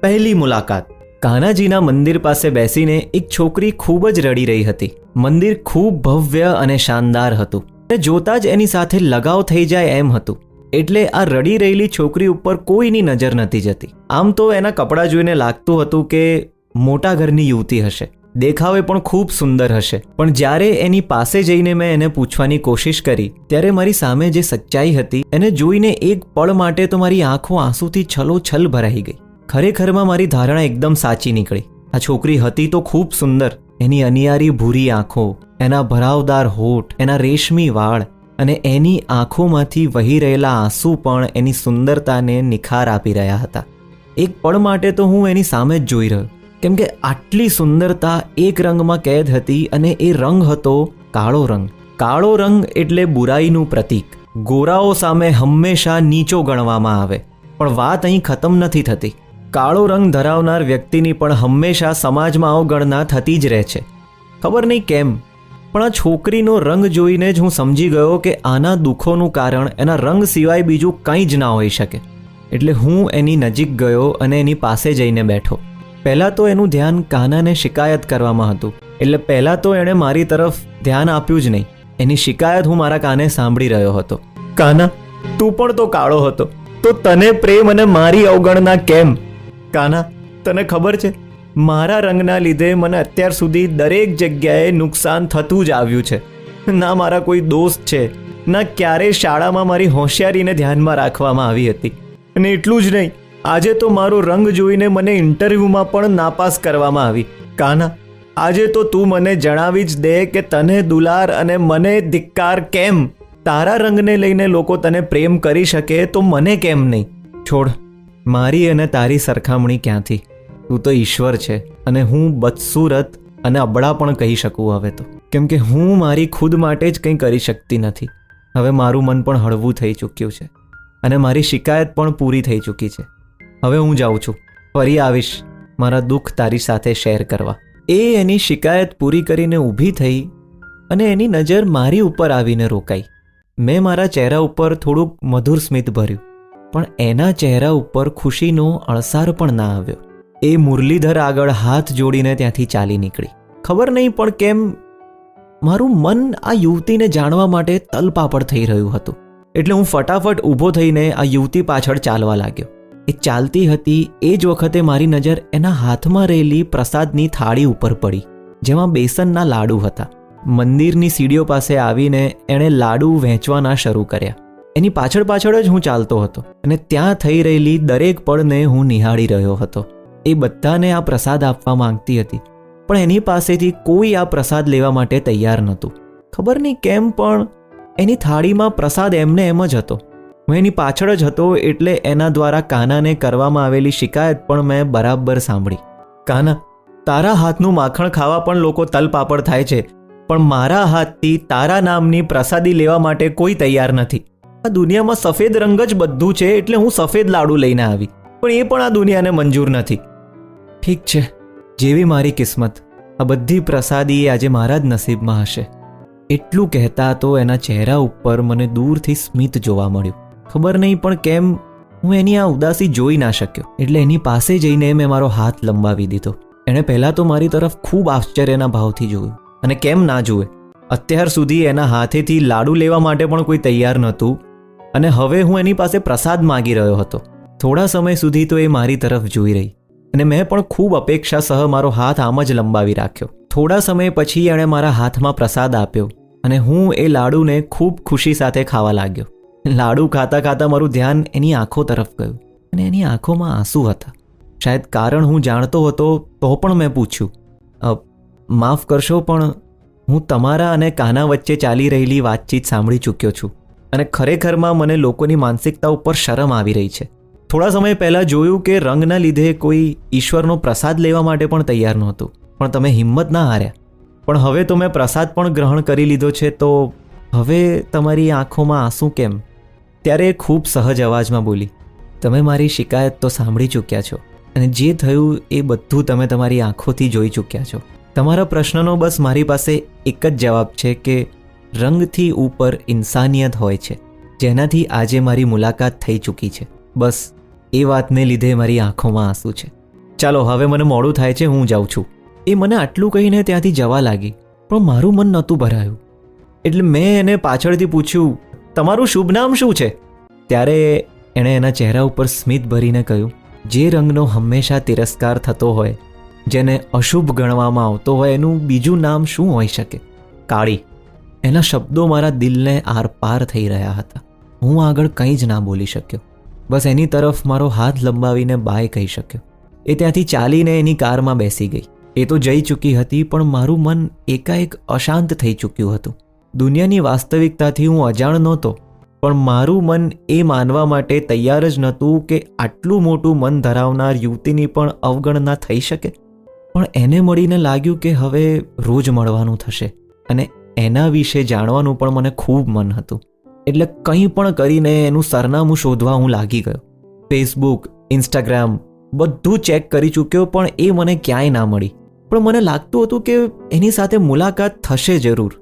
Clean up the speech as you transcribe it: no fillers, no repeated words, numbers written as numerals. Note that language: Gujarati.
પહેલી મુલાકાત. કાનાજીના મંદિર પાસે બેસીને એક છોકરી ખૂબ જ રડી રહી હતી. મંદિર ખૂબ ભવ્ય અને શાનદાર હતું અને જોતા જ એની સાથે લગાવ થઈ જાય એમ હતું. એટલે આ રડી રહેલી છોકરી ઉપર કોઈની નજર નથી જતી. આમ તો એના કપડાં જોઈને લાગતું હતું કે મોટા ઘરની યુવતી હશે, દેખાવે પણ ખૂબ સુંદર હશે. પણ જ્યારે એની પાસે જઈને મેં એને પૂછવાની કોશિશ કરી ત્યારે મારી સામે જે સચ્ચાઈ હતી એને જોઈને એક પળ માટે તો મારી આંખો આંસુથી છલોછલ ભરાઈ ગઈ. ખરેખરમાં મારી ધારણા એકદમ સાચી નીકળી. આ છોકરી હતી તો ખૂબ સુંદર. એની અનિયારી ભૂરી આંખો, એના ભરાવદાર હોઠ, એના રેશમી વાળ અને એની આંખોમાંથી વહી રહેલા આંસુ પણ એની સુંદરતાને નિખાર આપી રહ્યા હતા. એક પળ માટે તો હું એની સામે જ જોઈ રહ્યો, કેમ કે આટલી સુંદરતા એક રંગમાં કેદ હતી અને એ રંગ હતો કાળો રંગ. કાળો રંગ એટલે બુરાઈનું પ્રતીક. ગોરાઓ સામે હંમેશા નીચો ગણવામાં આવે. પણ વાત અહીં ખતમ નથી થતી. કાળો રંગ ધરાવનાર વ્યક્તિની પણ હંમેશા સમાજમાં અવગણના થતી જ રહે છે. ખબર નહીં કેમ, પણ આ છોકરીનો રંગ જોઈને જ હું સમજી ગયો કે આના દુઃખોનું કારણ એના રંગ સિવાય બીજું કંઈ જ ના હોઈ શકે. એટલે હું એની નજીક ગયો અને એની પાસે જઈને બેઠો. પહેલાં તો એનું ધ્યાન કાનાને શિકાયત કરવામાં હતું, એટલે પહેલાં તો એણે મારી તરફ ધ્યાન આપ્યું જ નહીં. એની શિકાયત હું મારા કાને સાંભળી રહ્યો હતો. કાના, તું પણ તો કાળો હતો, તો તને પ્રેમ અને મારી અવગણના કેમ? કાના, તને ખબર છે, મારા રંગના લીધે મને અત્યાર સુધી દરેક જગ્યાએ નુકસાન થતું જ આવ્યું છે. ના મારા કોઈ દોસ્ત છે, ના ક્યારેય શાળામાં મારી હોશિયારીને ધ્યાનમાં રાખવામાં આવી હતી. અને એટલું જ નહીં, આજે તો મારો રંગ જોઈને મને ઇન્ટરવ્યૂમાં પણ નાપાસ કરવામાં આવી. કાના, આજે તો તું મને જણાવી જ દે કે તને દુલાર અને મને ધિક્કાર કેમ? તારા રંગને લઈને લોકો તને પ્રેમ કરી શકે તો મને કેમ નહીં? છોડ, મારી અને તારી સરખામણી ક્યાંથી? તું તો ઈશ્વર છે અને હું બદસૂરત અને અબળા પણ કહી શકું હવે તો, કેમ કે હું મારી ખુદ માટે જ કંઈ કરી શકતી નથી. હવે મારું મન પણ હળવું થઈ ચૂક્યું છે અને મારી શિકાયત પણ પૂરી થઈ ચૂકી છે. હવે હું જાઉં છું, ફરી આવીશ મારા દુઃખ તારી સાથે શેર કરવા. એ એની શિકાયત પૂરી કરીને ઊભી થઈ અને એની નજર મારી ઉપર આવીને રોકાઈ. મેં મારા ચહેરા ઉપર થોડુંક મધુર સ્મિત ભર્યું, પણ એના ચહેરા ઉપર ખુશીનો અણસાર પણ ના આવ્યો. એ મુરલીધર આગળ હાથ જોડીને ત્યાંથી ચાલી નીકળી. ખબર નહીં પણ કેમ મારું મન આ યુવતીને જાણવા માટે તલપાપડ થઈ રહ્યું હતું. એટલે હું ફટાફટ ઊભો થઈને આ યુવતી પાછળ ચાલવા લાગ્યો. એ ચાલતી હતી એ જ વખતે મારી નજર એના હાથમાં રહેલી પ્રસાદની થાળી ઉપર પડી, જેમાં બેસનના લાડુ હતા. મંદિરની સીડીઓ પાસે આવીને એણે લાડુ વહેંચવાના શરૂ કર્યા. એની પાછળ પાછળ જ હું ચાલતો હતો અને ત્યાં થઈ રહેલી દરેક પળને હું નિહાળી રહ્યો હતો. એ બધાને આ પ્રસાદ આપવા માંગતી હતી, પણ એની પાસેથી કોઈ આ પ્રસાદ લેવા માટે તૈયાર નહોતું. ખબર નહીં કેમ, પણ એની થાળીમાં પ્રસાદ એમને એમ જ હતો. હું એની પાછળ જ હતો, એટલે એના દ્વારા કાનાને કરવામાં આવેલી શિકાયત પણ મેં બરાબર સાંભળી. કાના, તારા હાથનું માખણ ખાવા પણ લોકો તલપાપડ થાય છે, પણ મારા હાથથી તારા નામની પ્રસાદી લેવા માટે કોઈ તૈયાર નથી. આ દુનિયામાં સફેદ રંગ જ બધું છે, એટલે હું સફેદ લાડુ લઈને આવી, પણ એ પણ આ દુનિયાને મંજૂર નથી. ઠીક છે, જેવી મારી કિસ્મત, આ બધી પ્રસાદી આજે મારા જ નસીબમાં હશે. એટલું કહેતા તો એના ચહેરા ઉપર મને દૂરથી સ્મિત જોવા મળ્યું. ખબર નહીં પણ કેમ હું એની આ ઉદાસી જોઈ ના શક્યો. એટલે એની પાસે જઈને મેં મારો હાથ લંબાવી દીધો. એણે પહેલાં તો મારી તરફ ખૂબ આશ્ચર્યના ભાવથી જોયું. અને કેમ ના જુએ? અત્યાર સુધી એના હાથેથી લાડુ લેવા માટે પણ કોઈ તૈયાર નહોતું, અને હવે હું એની પાસે પ્રસાદ માગી રહ્યો હતો. થોડા સમય સુધી તો એ મારી તરફ જોઈ રહી અને મેં પણ ખૂબ અપેક્ષા સહ મારો હાથ આમ જ લંબાવી રાખ્યો. થોડા સમય પછી એણે મારા હાથમાં પ્રસાદ આપ્યો અને હું એ લાડુને ખૂબ ખુશી સાથે ખાવા લાગ્યો. લાડુ ખાતા ખાતા મારું ધ્યાન એની આંખો તરફ ગયું અને એની આંખોમાં આંસુ હતા. શાયદ કારણ હું જાણતો હતો તો પણ મેં પૂછ્યું, માફ કરશો, પણ હું તમારા અને કાના વચ્ચે ચાલી રહેલી વાતચીત સાંભળી ચૂક્યો છું અને ખરેખરમાં મને લોકોની માનસિકતા ઉપર શરમ આવી રહી છે. થોડા સમય પહેલાં જોયું કે રંગના લીધે કોઈ ઈશ્વરનો પ્રસાદ લેવા માટે પણ તૈયાર નહોતું, પણ તમે હિંમત ના હાર્યા. પણ હવે તો મેં પ્રસાદ પણ ગ્રહણ કરી લીધો છે, તો હવે તમારી આંખોમાં આંસુ કેમ? ત્યારે ખૂબ સહજ અવાજમાં બોલી, તમે મારી શિકાયત તો સાંભળી ચૂક્યા છો અને જે થયું એ બધું તમે તમારી આંખોથી જોઈ ચૂક્યા છો. તમારા પ્રશ્નનો બસ મારી પાસે એક જ જવાબ છે કે રંગથી ઉપર ઇન્સાનિયત હોય છે, જેનાથી આજે મારી મુલાકાત થઈ ચૂકી છે. બસ એ વાતને લીધે મારી આંખોમાં આંસુ છે. ચાલો હવે મને મોડું થાય છે, હું જાઉં છું. એ મને આટલું કહીને ત્યાંથી જવા લાગી, પણ મારું મન નહોતું ભરાયું. એટલે મેં એને પાછળથી પૂછ્યું, તમારું શુભ નામ શું છે? ત્યારે એણે એના ચહેરા ઉપર સ્મિત ભરીને કહ્યું, જે રંગનો હંમેશા તિરસ્કાર થતો હોય, જેને અશુભ ગણવામાં આવતો હોય, એનું બીજું નામ શું હોઈ શકે? કાળી. એના શબ્દો મારા દિલને આરપાર થઈ રહ્યા હતા. હું આગળ કંઈ જ ના બોલી શક્યો. બસ એની તરફ મારો હાથ લંબાવીને બાય કહી શક્યો. એ ત્યાંથી ચાલીને એની કારમાં બેસી ગઈ. એ તો જઈ ચૂકી હતી, પણ મારું મન એકાએક અશાંત થઈ ચૂક્યું હતું. દુનિયાની વાસ્તવિકતાથી હું અજાણ નહોતો, પણ મારું મન એ માનવા માટે તૈયાર જ નહોતું કે આટલું મોટું મન ધરાવનાર યુવતીની પણ અવગણના થઈ શકે. પણ એને મળીને લાગ્યું કે હવે રોજ મળવાનું થશે અને એના વિશે જાણવાનું પણ મને ખૂબ મન હતું. એટલે કંઈ પણ કરીને એનું સરનામું શોધવા હું લાગી ગયો. ફેસબુક, ઇન્સ્ટાગ્રામ બધું ચેક કરી ચૂક્યો, પણ એ મને ક્યાંય ના મળી. પણ મને લાગતું હતું કે એની સાથે મુલાકાત થશે જરૂર.